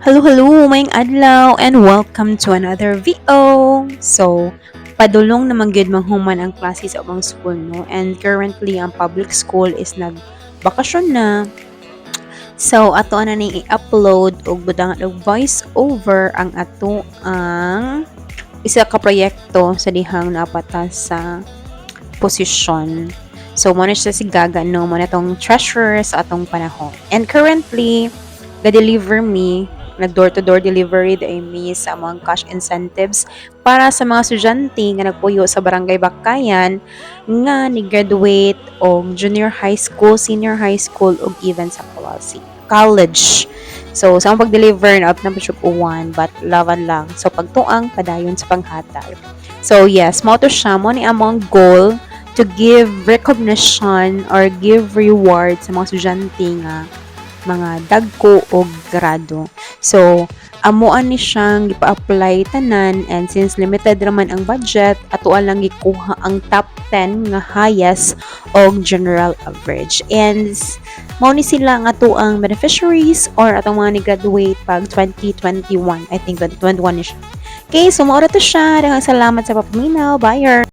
Hello, hello, mayong adlaw, and welcome to another video. So, padulong naman gyud manghuman ang klase sa ubang school, no? And currently, ang public school is nagbakasyon na. So, ato na ni i-upload og budangan og voice over ang ato ang isa ka proyekto sa dihang napatas sa posisyon. So, mo na siya si Gaga, no? Mo na tong treasurer sa atong panahon. And currently, ga-deliver me nag-door-to-door delivery dahil mi sa mga cash incentives para sa mga estudyante nga nagpuyo sa Barangay Bakayan nga ni-graduate og junior high school, senior high school ug even sa college. So, sa akong pag-deliver na up na pa uwan but laban lang. So, pagtuang padayon sa panghatag. So, yes, mo to siya mo ni among goal to give recognition or give reward sa mga estudyante nga mga dagko o grado. So, amuan ni siyang gipa-apply tanan and since limited raman ang budget, atuan lang gikuha ang top 10 nga highest og general average. And mao ni sila nga ang beneficiaries or atong mga ni-graduate pag 2021. I think 2021 ni siya. Okay, so mao ra to siya. Daghang salamat sa papaminaw. Bye.